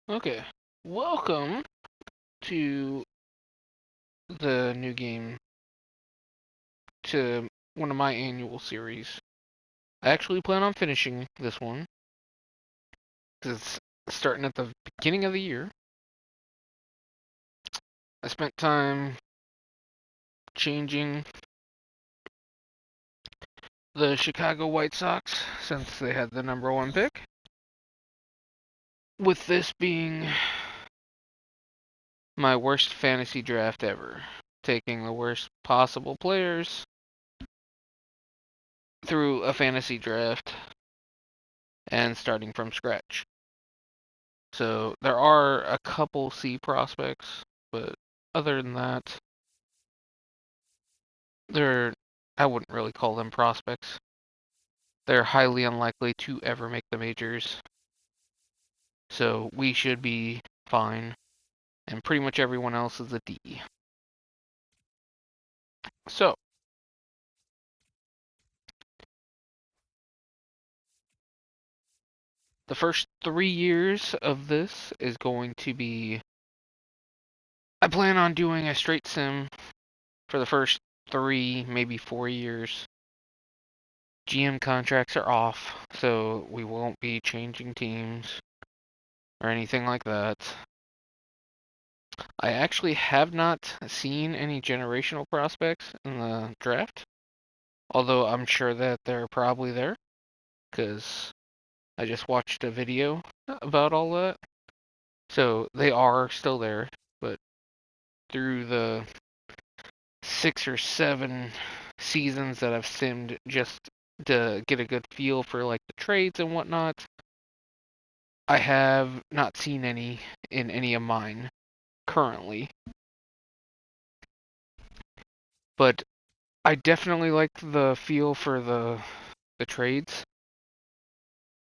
Okay, welcome to the new game, to one of my annual series. I actually plan on finishing this one, because it's starting at the beginning of the year. I spent time changing the Chicago White Sox since they had the number one pick, with this being my worst fantasy draft ever. Taking the worst possible players through a fantasy draft and starting from scratch. So there are a couple C prospects, but other than that, they're I wouldn't really call them prospects. They're highly unlikely to ever make the majors. So we should be fine. And pretty much everyone else is a D. So the first 3 years of this is going to be, I plan on doing a straight sim for the first 3, maybe 4 years. GM contracts are off, so we won't be changing teams or anything like that. I actually have not seen any generational prospects in the draft, although I'm sure that they're probably there, because I just watched a video about all that. So they are still there, but through the 6 or 7 seasons that I've simmed just to get a good feel for like the trades and whatnot, I have not seen any in any of mine currently. But I definitely like the feel for the trades.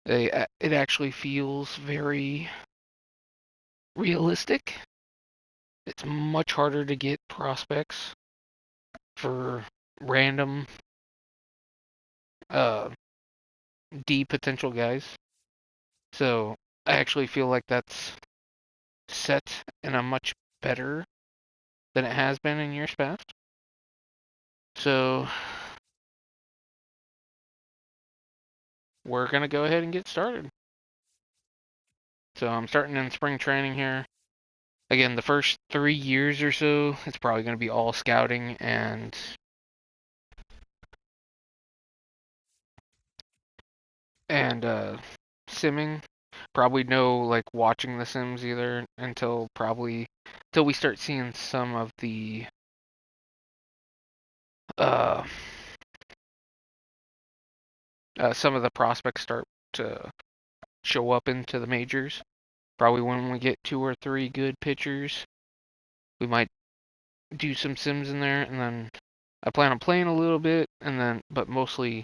It actually feels very realistic. It's much harder to get prospects for random uh D potential guys. So I actually feel like that's set in a much better than it has been in years past. So we're gonna go ahead and get started. So I'm starting in spring training here. Again, the first 3 years or so, it's probably going to be all scouting and simming. Probably no like watching the Sims either until we start seeing uh, some of the prospects start to show up into the majors. Probably when we get 2 or 3 good pitchers, we might do some Sims in there, and then I plan on playing a little bit, but mostly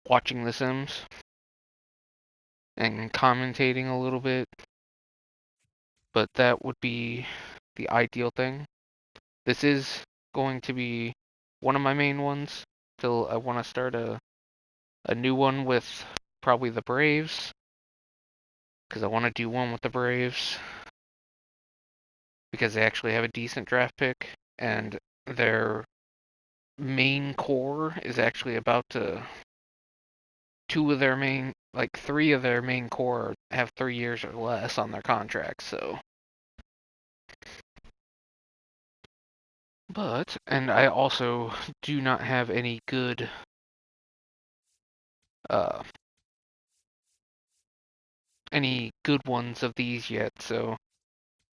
watching the Sims and commentating a little bit. But that would be the ideal thing. This is going to be one of my main ones till I want to start a new one with probably the Braves, because I want to do one with the Braves because they actually have a decent draft pick and their main core is actually about to three of their main core have 3 years or less on their contracts, so. And I also do not have uh, any good ones of these yet, so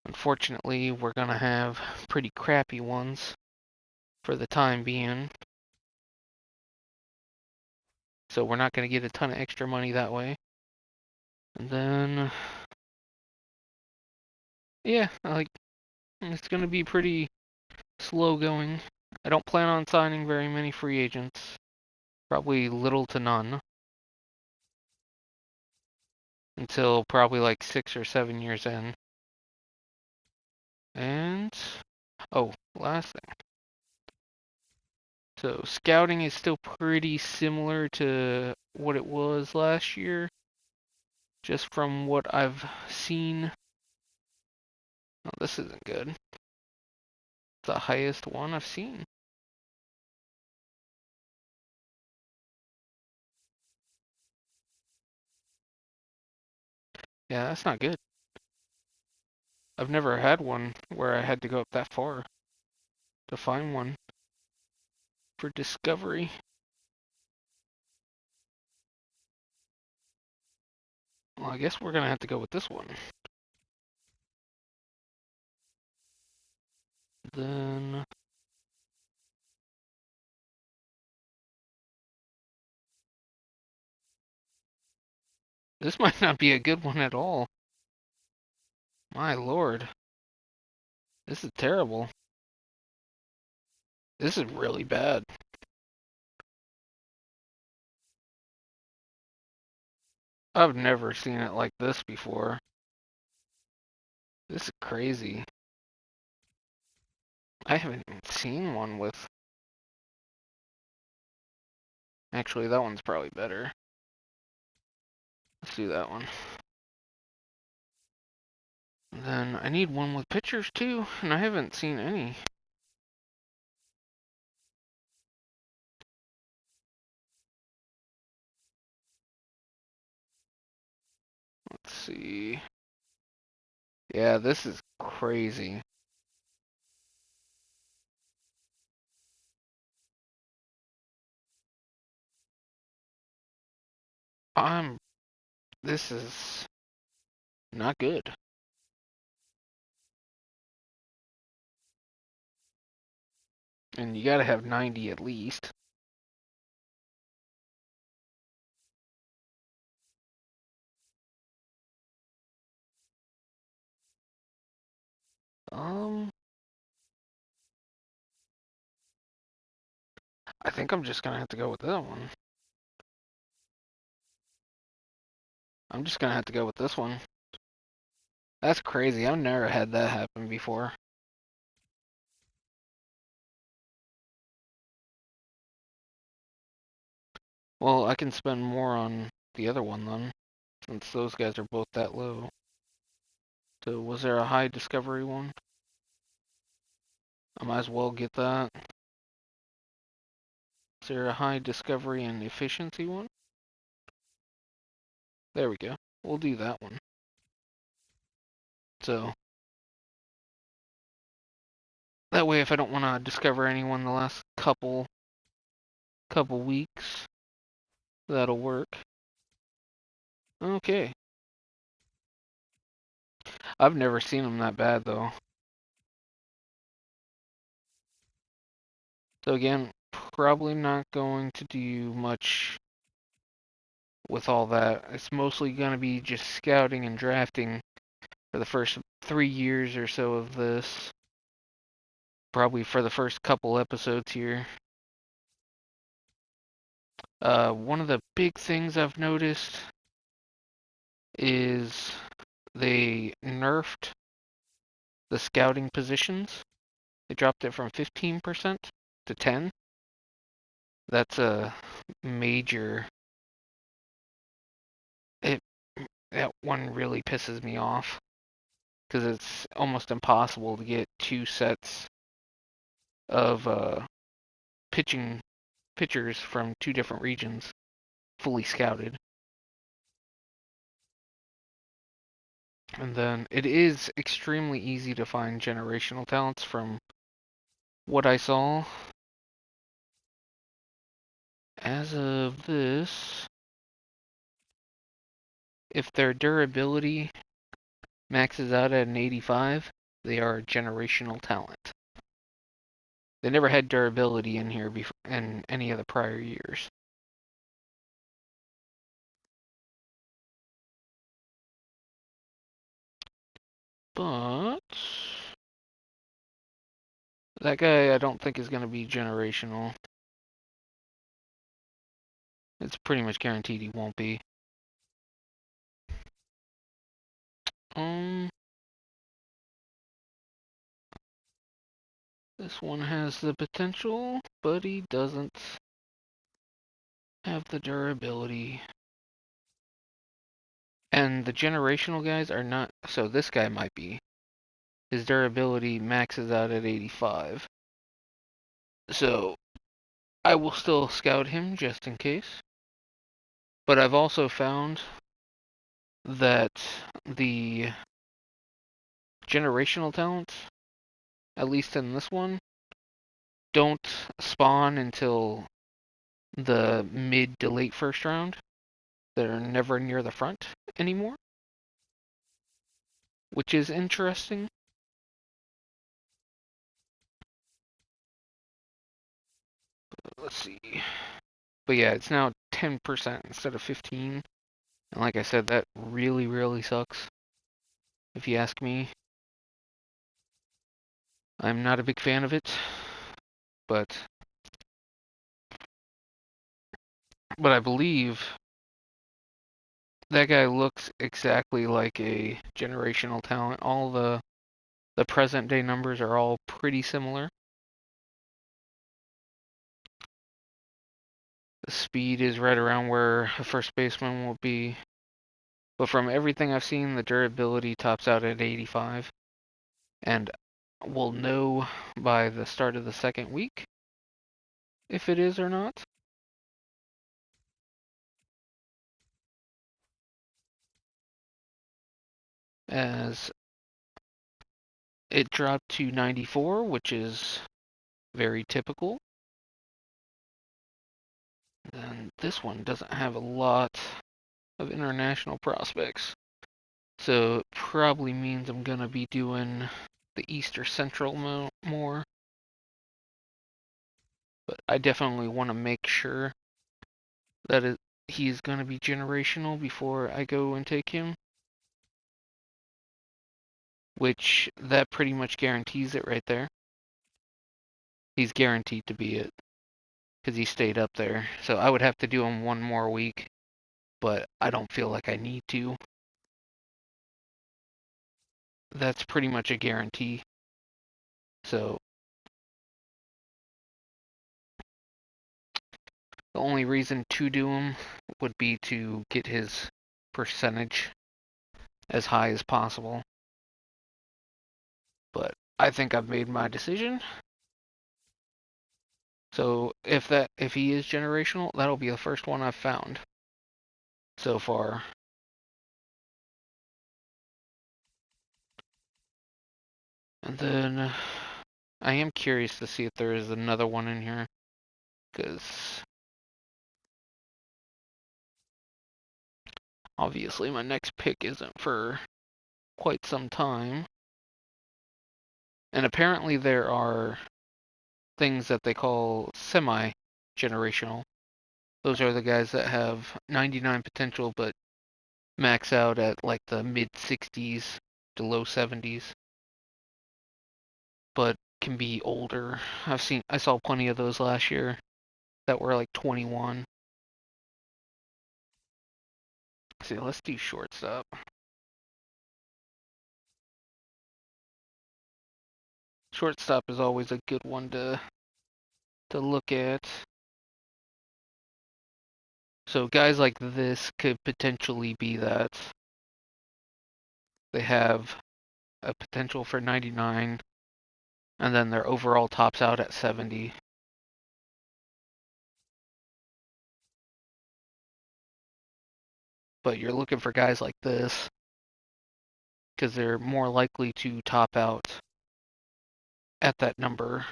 unfortunately we're gonna have pretty crappy ones for the time being. So we're not gonna get a ton of extra money that way. And then, yeah, it's gonna be pretty slow going. I don't plan on signing very many free agents. Probably little to none. Until probably like 6 or 7 years in. And, oh, last thing. So scouting is still pretty similar to what it was last year, just from what I've seen. Oh, this isn't good. It's the highest one I've seen. Yeah, that's not good. I've never had one where I had to go up that far to find one for discovery. Well, I guess we're gonna have to go with this one. Then this might not be a good one at all. My lord. This is terrible. This is really bad. I've never seen it like this before. This is crazy. I haven't even seen one with... Actually, that one's probably better. Let's do that one. Then I need one with pictures too, and I haven't seen any. Let's see. Yeah, this is crazy. I'm... This is not good. And you gotta have 90 at least. Um, I think I'm just gonna have to go with that one. I'm just gonna have to go with this one. That's crazy. I've never had that happen before. Well, I can spend more on the other one then, since those guys are both that low. So was there a high discovery one? I might as well get that. Is there a high discovery and efficiency one? There we go. We'll do that one. So that way if I don't want to discover anyone the last couple weeks, that'll work. Okay. I've never seen them that bad though. So again, probably not going to do much with all that. It's mostly going to be just scouting and drafting for the first 3 years or so of this. Probably for the first couple episodes here. One of the big things I've noticed is they nerfed the scouting positions. They dropped it from 15% to 10. That's a major... It, that one really pisses me off because it's almost impossible to get two sets of pitchers from two different regions fully scouted. And then it is extremely easy to find generational talents from what I saw. As of this, if their durability maxes out at an 85, they are a generational talent. They never had durability in here in any of the prior years. But that guy I don't think is going to be generational. It's pretty much guaranteed he won't be. Um, this one has the potential, but he doesn't have the durability. And the generational guys are not, so this guy might be. his durability maxes out at 85. So I will still scout him just in case. But I've also found that the generational talents, at least in this one, don't spawn until the mid to late first round. They're never near the front anymore, which is interesting. Let's see. But yeah, it's now 10% instead of 15. And like I said, that really, really sucks. If you ask me, I'm not a big fan of it, but I believe that guy looks exactly like a generational talent. All the present day numbers are all pretty similar. The speed is right around where a first baseman will be. But from everything I've seen, the durability tops out at 85. And we'll know by the start of the second week if it is or not. As it dropped to 94, which is very typical. And this one doesn't have a lot of international prospects. So it probably means I'm going to be doing the East or Central more. But I definitely want to make sure that he's going to be generational before I go and take him. Which, that pretty much guarantees it right there. He's guaranteed to be it. Because he stayed up there. So I would have to do him one more week. But I don't feel like I need to. That's pretty much a guarantee. So the only reason to do him would be to get his percentage as high as possible. But I think I've made my decision. So if he is generational, that'll be the first one I've found so far. And then I am curious to see if there is another one in here, because obviously my next pick isn't for quite some time. And apparently there are things that they call semi-generational. Those are the guys that have 99 potential but max out at like the mid 60s to low 70s, but can be older. I saw plenty of those last year that were like 21. See, let's do shortstop. Shortstop is always a good one to look at. So guys like this could potentially be that. They have a potential for 99, and then their overall tops out at 70. But you're looking for guys like this because they're more likely to top out at that number.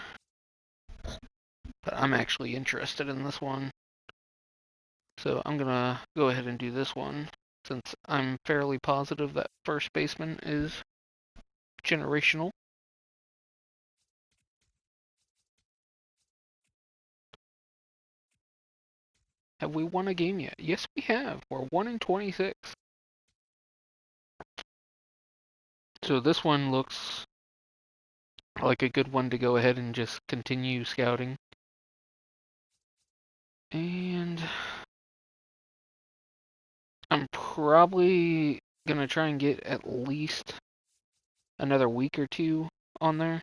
But I'm actually interested in this one. So I'm going to go ahead and do this one since I'm fairly positive that first baseman is generational. Have we won a game yet? Yes, we have. We're 1-26. So this one looks like a good one to go ahead and just continue scouting. And I'm probably going to try and get at least another week or two on there.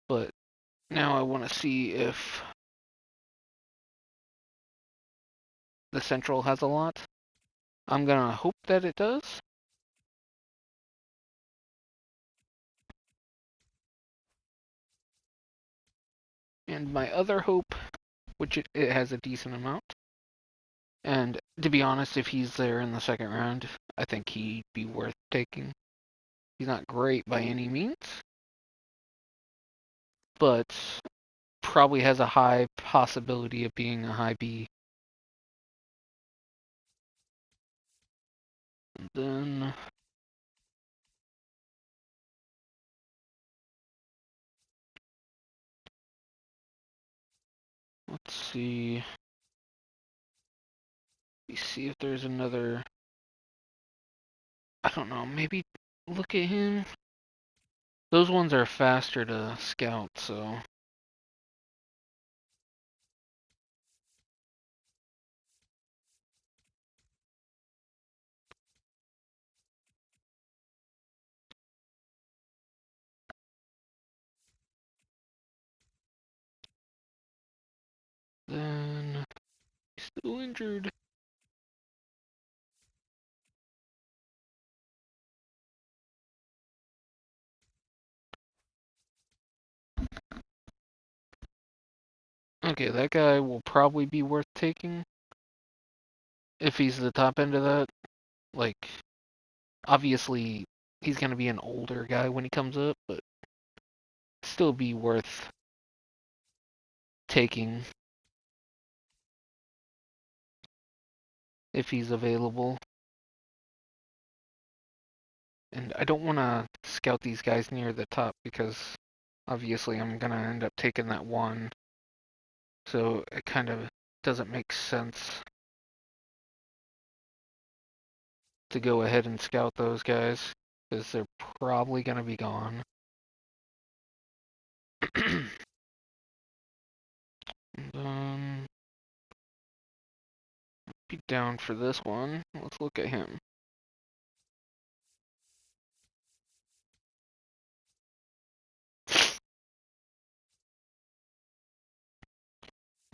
But now I want to see if the Central has a lot. I'm going to hope that it does. And my other hope, which it has a decent amount, and to be honest, if he's there in the second round, I think he'd be worth taking. He's not great by any means, but probably has a high possibility of being a high B. And then let's see. Let's see if there's another. I don't know. Maybe look at him. Those ones are faster to scout, so. Then he's still injured. Okay, that guy will probably be worth taking if he's the top end of that. Like, obviously, he's gonna be an older guy when he comes up, but still be worth taking if he's available. And I don't want to scout these guys near the top because obviously I'm gonna end up taking that one. So it kind of doesn't make sense to go ahead and scout those guys because they're probably gonna be gone. Be down for this one. Let's look at him.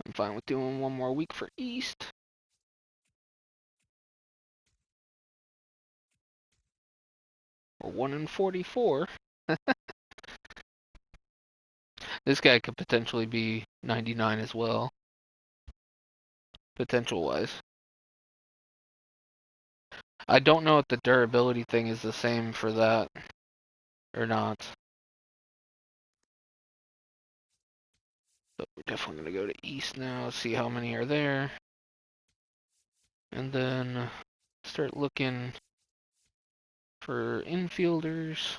I'm fine with doing one more week for East. Or 1 in 44. This guy could potentially be 99 as well. Potential-wise. I don't know if the durability thing is the same for that or not. So we're definitely going to go to East now, see how many are there. And then start looking for infielders.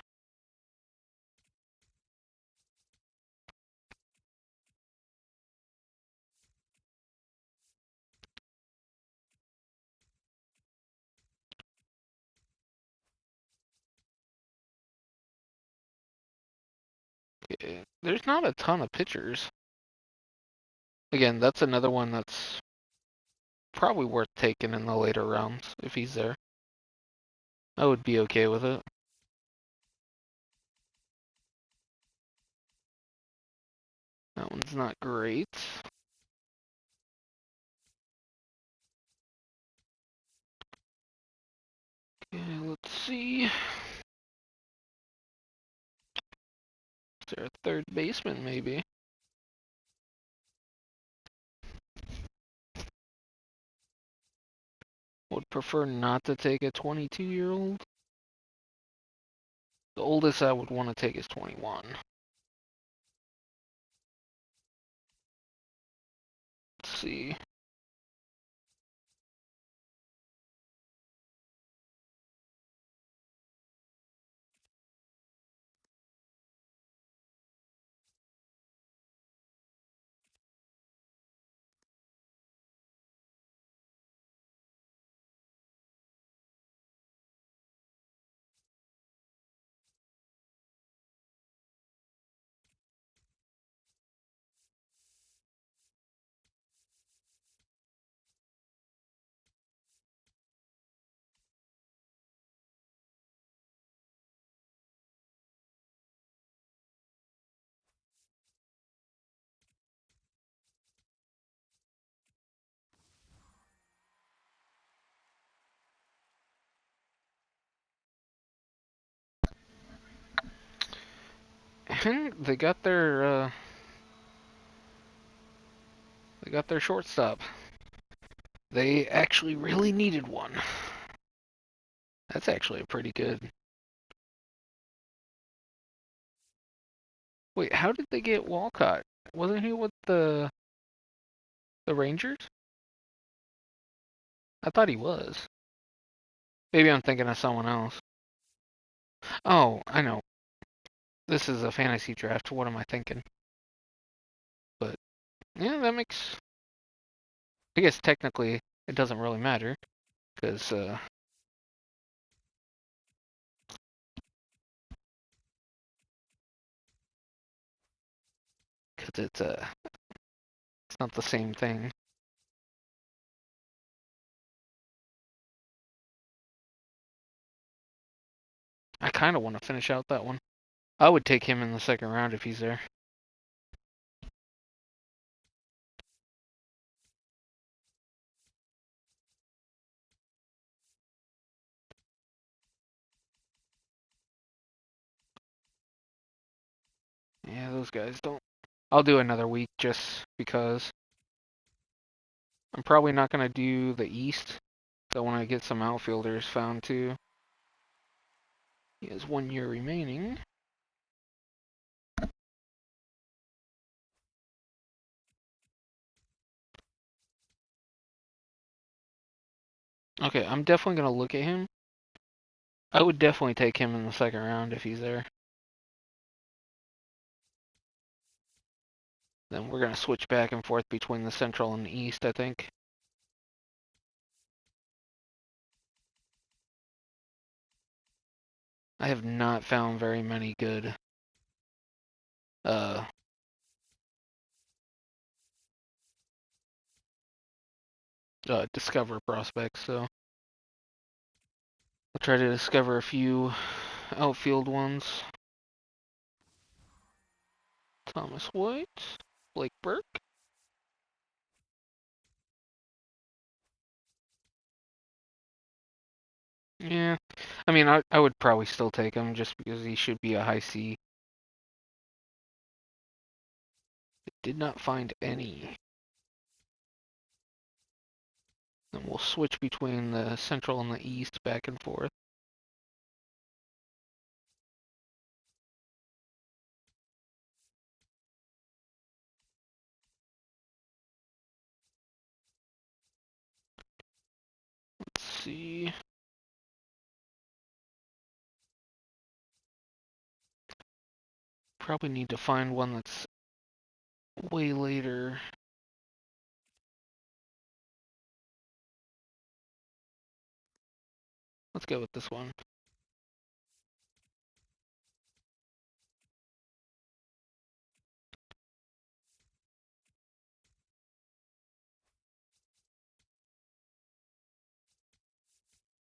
Okay. There's not a ton of pitchers. Again, that's another one that's probably worth taking in the later rounds if he's there. I would be okay with it. That one's not great. Okay, let's see. Is there a third baseman, maybe? Would prefer not to take a 22-year-old. The oldest I would want to take is 21. Let's see. And they got their They got their shortstop. They actually really needed one. That's actually a pretty good. Wait, how did they get Walcott? Wasn't he with the Rangers? I thought he was. Maybe I'm thinking of someone else. Oh, I know. This is a fantasy draft. What am I thinking? But yeah, that makes. I guess technically it doesn't really matter because it's not the same thing. I kind of want to finish out that one. I would take him in the second round if he's there. Yeah, those guys don't. I'll do another week just because. I'm probably not going to do the East. So I want to get some outfielders found too. He has 1 year remaining. Okay, I'm definitely going to look at him. I would definitely take him in the second round if he's there. Then we're going to switch back and forth between the Central and the East, I think. I have not found very many good uh, discover prospects, so I'll try to discover a few outfield ones. Thomas White, Blake Burke. Yeah, I mean, I would probably still take him just because he should be a high C. Did not find any. And we'll switch between the Central and the East back and forth. Let's see. Probably need to find one that's way later. Let's go with this one.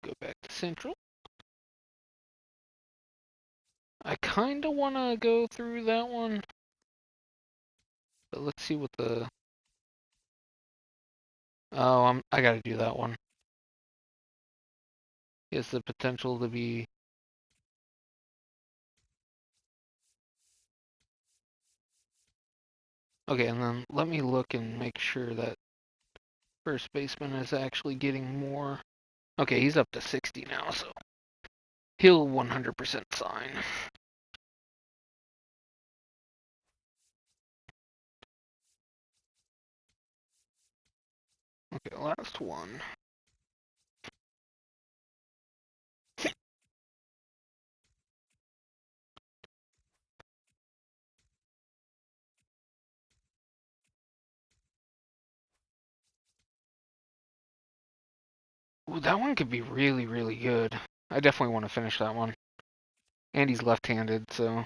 Go back to Central. I kind of want to go through that one. But let's see what the... Oh, I gotta do that one. He has the potential to be... Okay, and then let me look and make sure that first baseman is actually getting more. Okay, he's up to 60 now, so he'll 100% sign. Okay, last one. Ooh, that one could be really, really good. I definitely want to finish that one. And he's left-handed, so...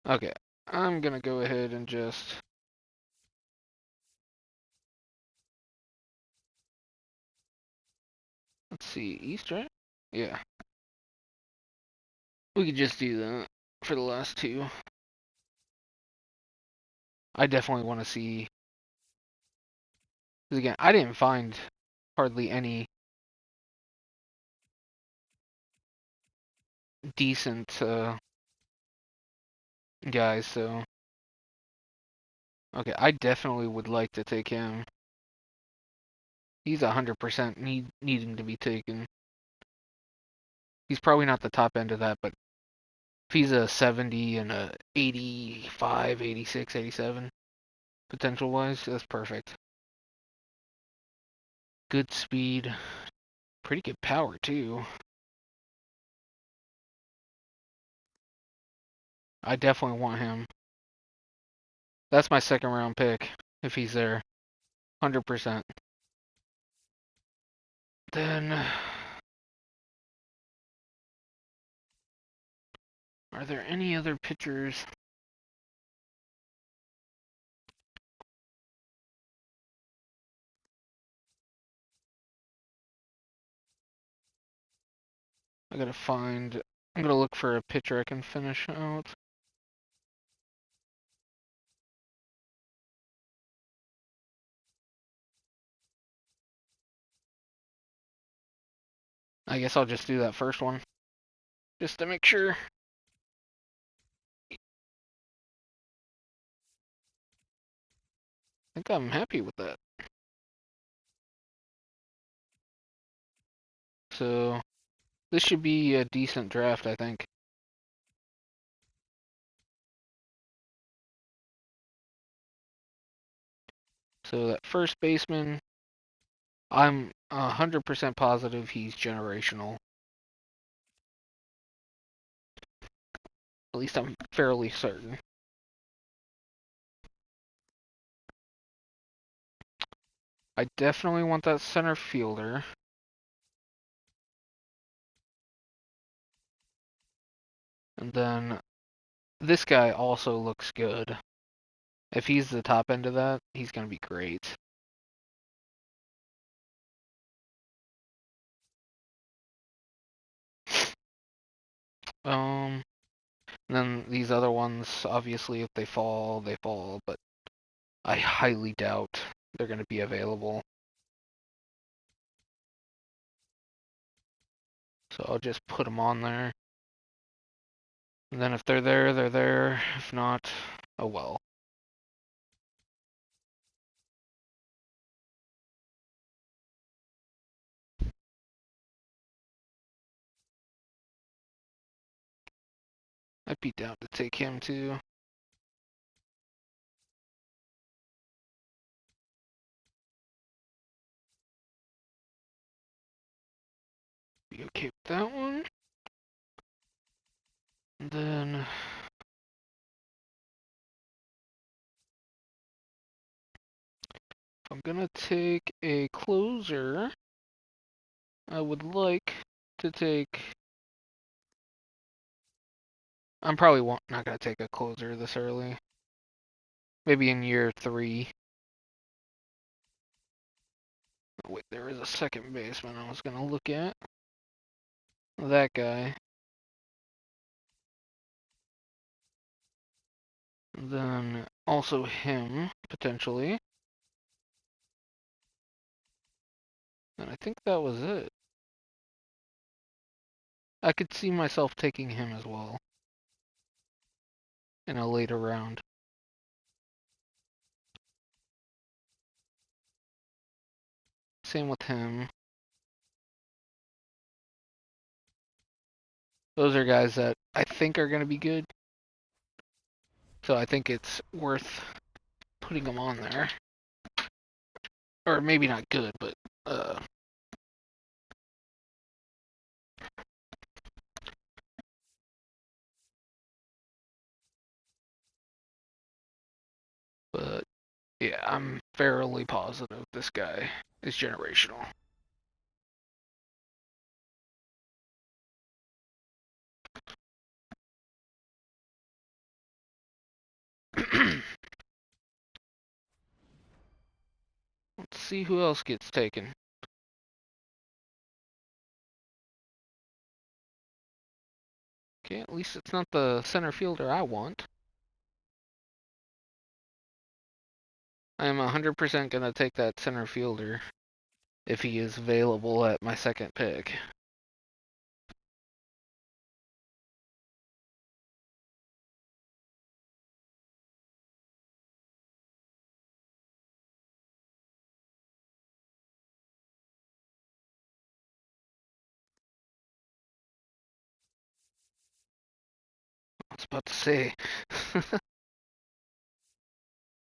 Okay, I'm gonna go ahead and just... Let's see, East, right? Yeah. We could just do that for the last two. I definitely want to see... Because again, I didn't find hardly any decent guys, so okay, I definitely would like to take him. He's 100% needing to be taken. He's probably not the top end of that, but if he's a 70 and a 85, 86, 87 potential wise, that's perfect. Good speed, pretty good power too. I definitely want him. That's my second round pick if he's there. 100%. Then are there any other pitchers? I gotta find. I'm gonna look for a pitcher I can finish out. I guess I'll just do that first one, just to make sure. I think I'm happy with that. So this should be a decent draft, I think. So that first baseman, I'm 100% positive he's generational. At least I'm fairly certain. I definitely want that center fielder. And then this guy also looks good. If he's the top end of that, he's going to be great. And then these other ones, obviously, if they fall, they fall, but I highly doubt they're going to be available. So I'll just put them on there. And then if they're there, they're there. If not, oh well. I'd be down to take him too. Be okay with that one. And then if I'm gonna take a closer, I would like to take. I'm probably not gonna take a closer this early. Maybe in year 3. Oh, wait, there is a second baseman I was gonna look at. That guy. And then also him, potentially. And I think that was it. I could see myself taking him as well in a later round. Same with him. Those are guys that I think are going to be good. So I think it's worth putting them on there. Or maybe not good, but but yeah, I'm fairly positive this guy is generational. Let's see who else gets taken. Okay, at least it's not the center fielder I want. I am 100% going to take that center fielder if he is available at my second pick. about to say.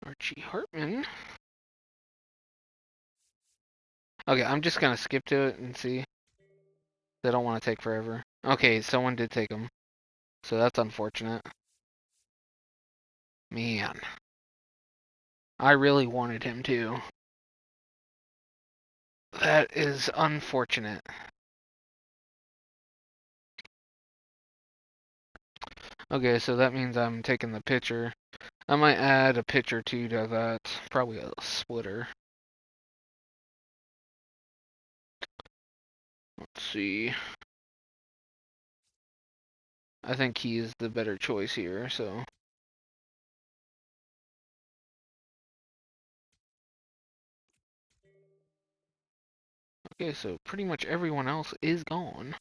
Archie Hartman. Okay, I'm just gonna skip to it and see. They don't want to take forever. Okay, someone did take him. So that's unfortunate. Man. I really wanted him to. That is unfortunate. Okay, so that means I'm taking the pitcher. I might add a pitcher too to that. Probably a splitter. Let's see. I think he is the better choice here, so. Okay, so pretty much everyone else is gone.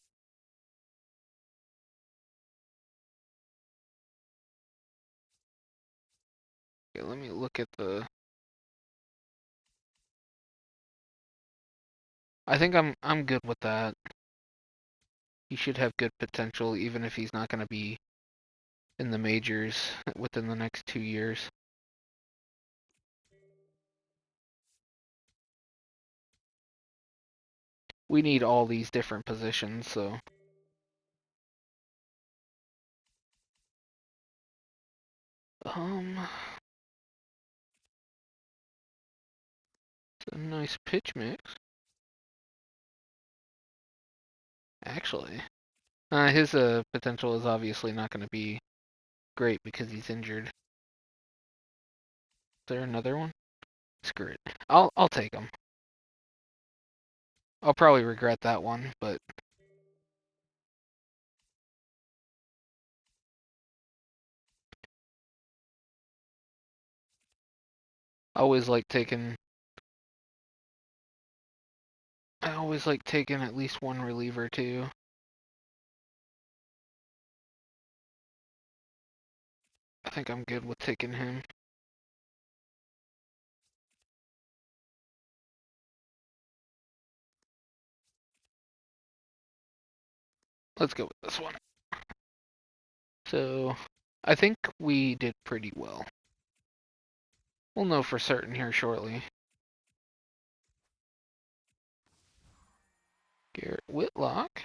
Okay, let me look at the. I think I'm good with that. He should have good potential, even if he's not going to be in the majors within the next 2 years. We need all these different positions, so. It's a nice pitch mix, actually. His potential is obviously not going to be great because he's injured. Is there another one? Screw it. I'll take him. I'll probably regret that one, but I always like taking at least one reliever too. I think I'm good with taking him. Let's go with this one. So, I think we did pretty well. We'll know for certain here shortly. Garrett Whitlock.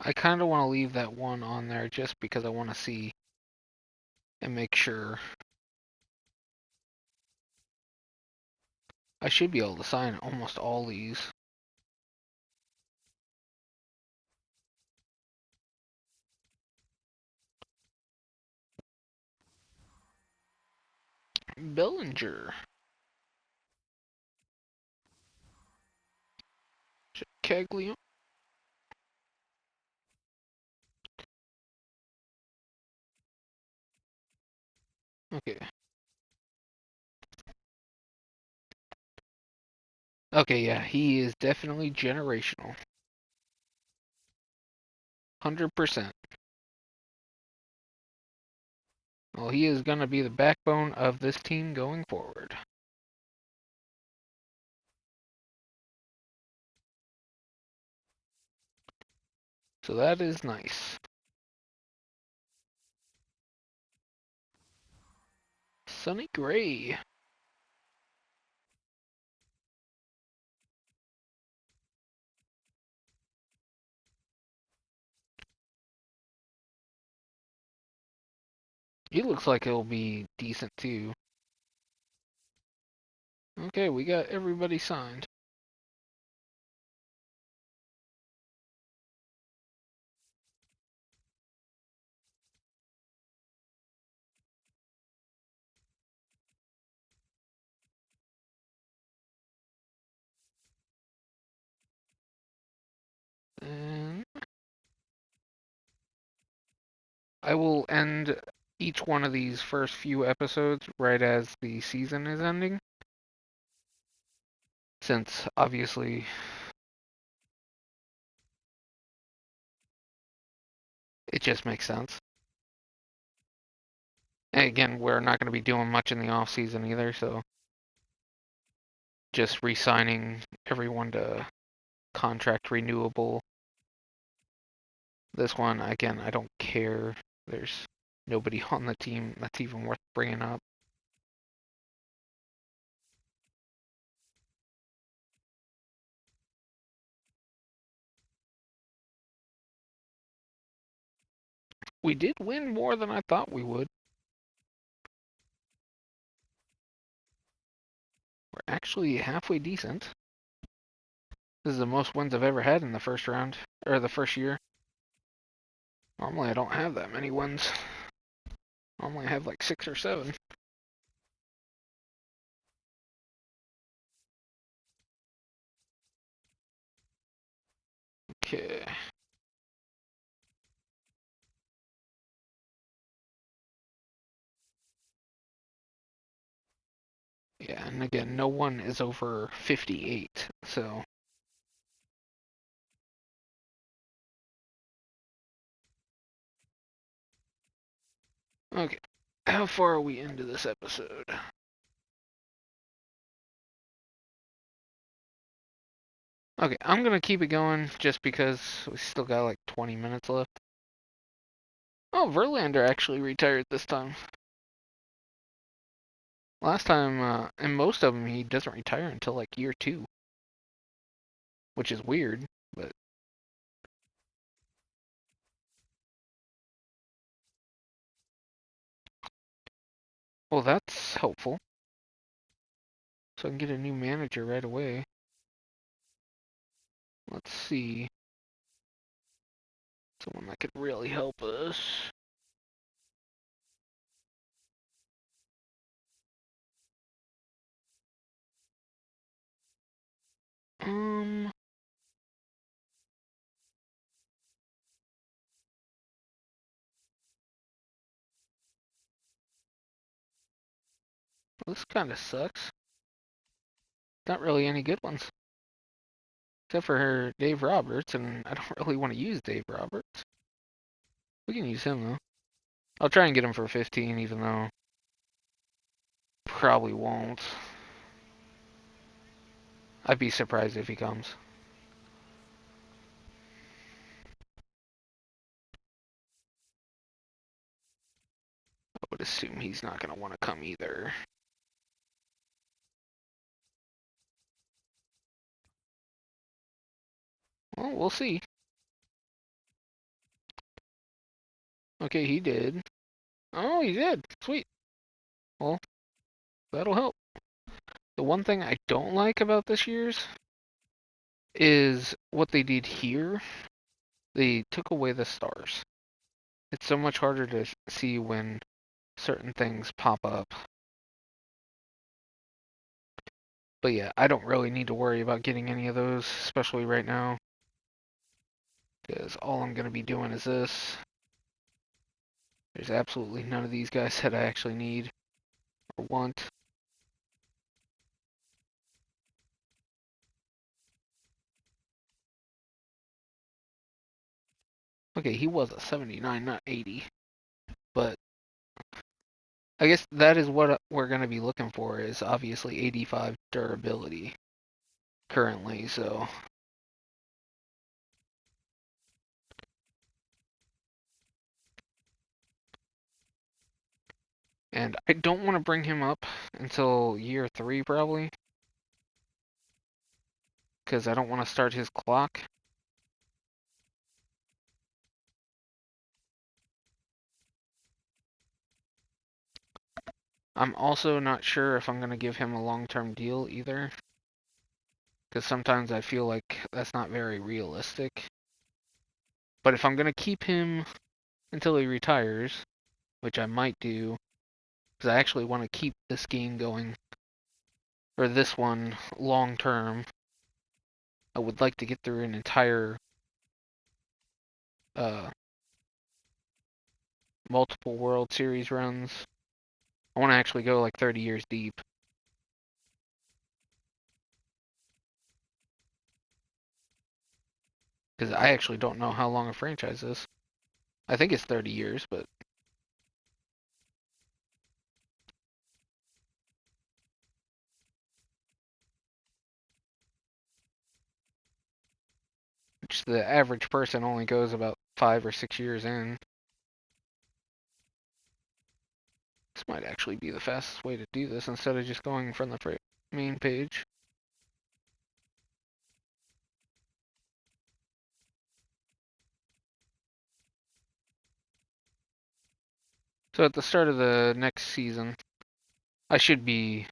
I kind of want to leave that one on there just because I want to see and make sure. I should be able to sign almost all these. Bellinger. Caglione. Okay. Okay, yeah, he is definitely generational. 100%. Well, he is going to be the backbone of this team going forward. So that is nice. Sonny Gray. He looks like he'll be decent too. Okay, we got everybody signed. And I will end each one of these first few episodes right as the season is ending. since obviously it just makes sense. And again, we're not going to be doing much in the off season either, so just re-signing everyone to contract renewable. This one, again, I don't care. There's nobody on the team that's even worth bringing up. We did win more than I thought we would. We're actually halfway decent. This is the most wins I've ever had in the first round, or the first year. Normally I don't have that many wins. Normally I have like 6 or 7. Okay. Yeah, and again, no one is over 58, so. Okay. How far are we into this episode? Okay, I'm gonna keep it going just because we still got like 20 minutes left. Oh, Verlander actually retired this time. Last time, in most of them, he doesn't retire until like year 2, which is weird, but. Well, that's helpful. So I can get a new manager right away. Let's see. Someone that could really help us. Um, this kind of sucks. Not really any good ones. Except for Dave Roberts, and I don't really want to use Dave Roberts. We can use him, though. I'll try and get him for 15, even though probably won't. I'd be surprised if he comes. I would assume he's not going to want to come either. Well, we'll see. Okay, he did. Oh, he did. Sweet. Well, that'll help. The one thing I don't like about this year's is what they did here. They took away the stars. It's so much harder to see when certain things pop up. But yeah, I don't really need to worry about getting any of those, especially right now. Because all I'm going to be doing is this. There's absolutely none of these guys that I actually need or want. Okay, he was a 79, not 80. But I guess that is what we're going to be looking for, is obviously 85 durability currently, so. And I don't want to bring him up until year 3 probably, because I don't want to start his clock. I'm also not sure if I'm going to give him a long-term deal either, because sometimes I feel like that's not very realistic. But if I'm going to keep him until he retires, which I might do, because I actually want to keep this game going, or this one, long-term. I would like to get through an entire uh, multiple World Series runs. I want to actually go like 30 years deep. Because I actually don't know how long a franchise is. I think it's 30 years, but just the average person only goes about 5 or 6 years in. This might actually be the fastest way to do this instead of just going from the main page. So at the start of the next season, I should be.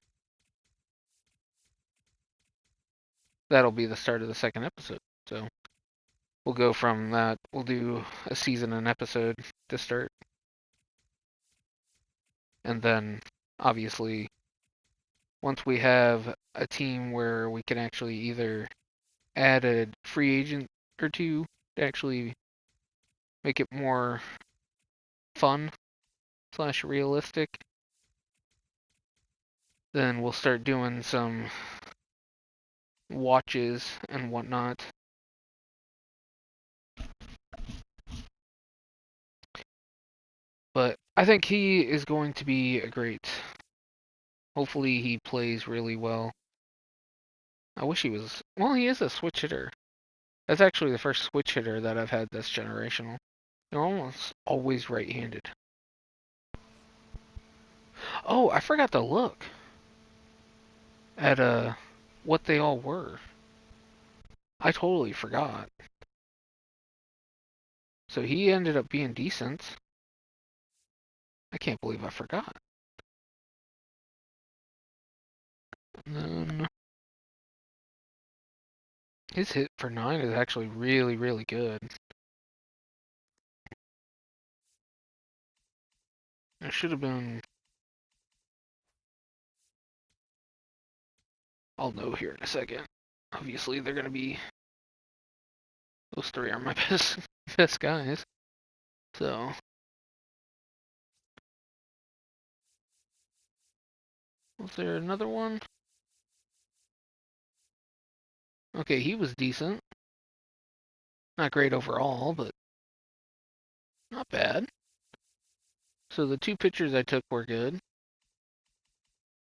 That'll be the start of the second episode. So we'll go from that. We'll do a season and episode to start. And then, obviously, once we have a team where we can actually either add a free agent or two to actually make it more fun slash realistic, then we'll start doing some watches and whatnot. But I think he is going to be a great. Hopefully he plays really well. I wish he was. Well, he is a switch hitter. That's actually the first switch hitter that I've had this generational. They're almost always right-handed. Oh, I forgot to look at what they all were. I totally forgot. So he ended up being decent. I can't believe I forgot. And then his hit for 9 is actually really, really good. It should have been. I'll know here in a second. Obviously, they're gonna be. Those three are my best guys. So was there another one? Okay, he was decent. Not great overall, but not bad. So the two pitchers I took were good.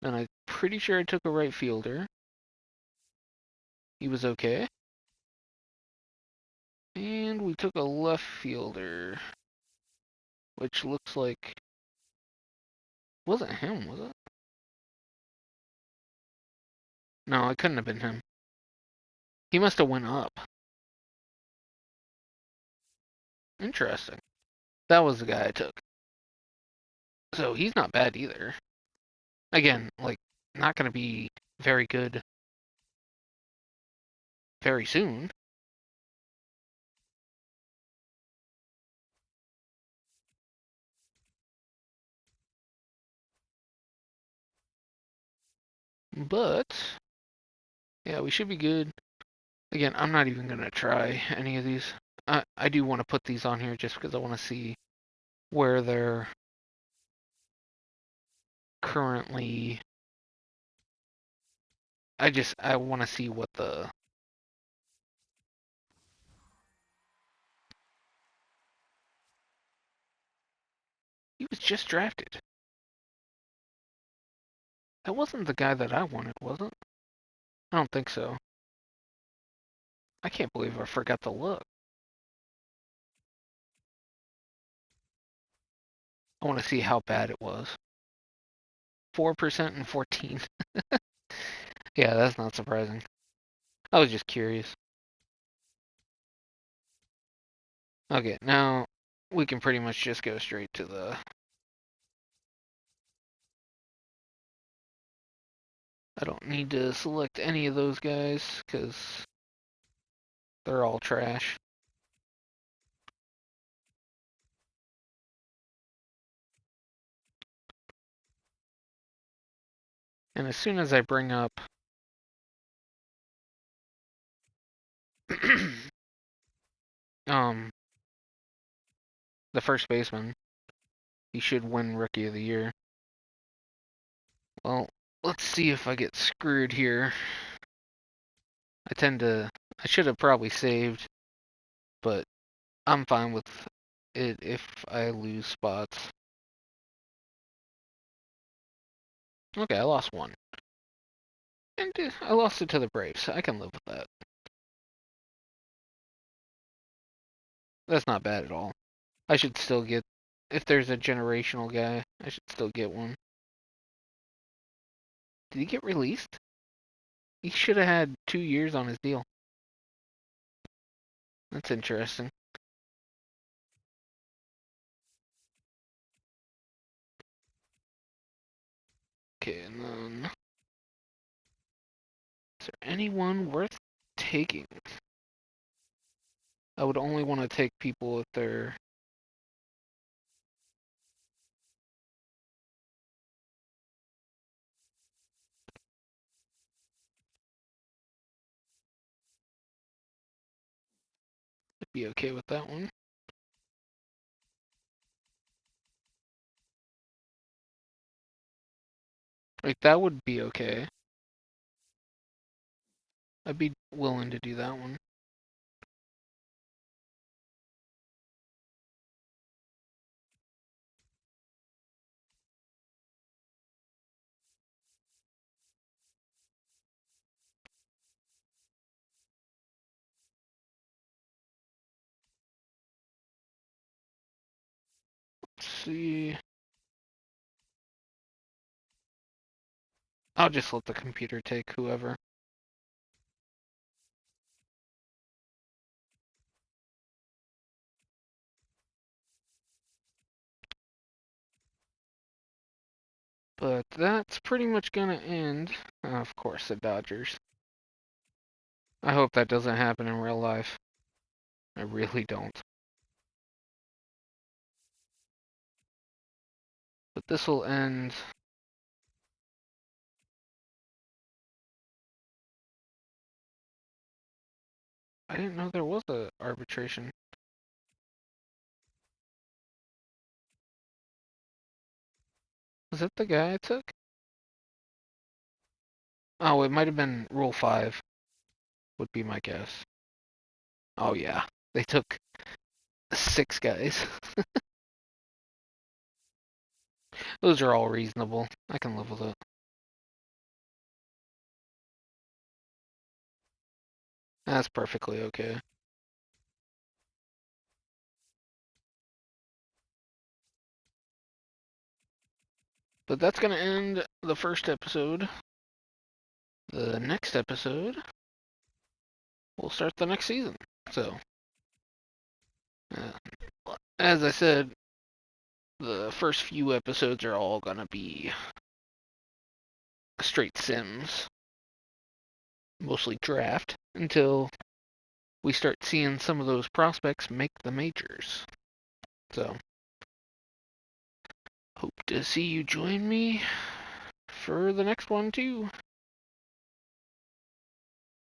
And I'm pretty sure I took a right fielder. He was okay. And we took a left fielder, which looks like wasn't him, was it? No, it couldn't have been him. He must have went up. Interesting. That was the guy I took. So he's not bad either. Again, like, not going to be very good very soon. But, yeah, we should be good. Again, I'm not even going to try any of these. I do want to put these on here just because I want to see where they're currently. I want to see what the. He was just drafted. That wasn't the guy that I wanted, was it? I don't think so. I can't believe I forgot to look. I want to see how bad it was. 4% and 14. Yeah, that's not surprising. I was just curious. Okay, now we can pretty much just go straight to the. I don't need to select any of those guys because they're all trash. And as soon as I bring up um the first baseman, he should win Rookie of the Year. Well, let's see if I get screwed here. I should have probably saved but I'm fine with it if I lose spots. Okay, I lost one. And I lost it to the Braves. I can live with that. That's not bad at all. I should still get, if there's a generational guy, I should still get one. Did he get released? He should have had 2 years on his deal. That's interesting. Okay, and then, is there anyone worth taking? I would only want to take people if they're... I'd be okay with that one. Like, that would be okay. I'd be willing to do that one. Let's see. I'll just let the computer take whoever. But that's pretty much gonna end. Of course, the Dodgers. I hope that doesn't happen in real life. I really don't. But this will end. I didn't know there was a arbitration. Was it the guy I took? Oh, it might have been Rule 5, would be my guess. Oh, yeah. They took 6 guys. Those are all reasonable. I can live with it. That's perfectly okay. But that's going to end the first episode. The next episode, we'll start the next season. So, as I said, the first few episodes are all going to be straight sims. Mostly draft until we start seeing some of those prospects make the majors. So, hope to see you join me for the next one too.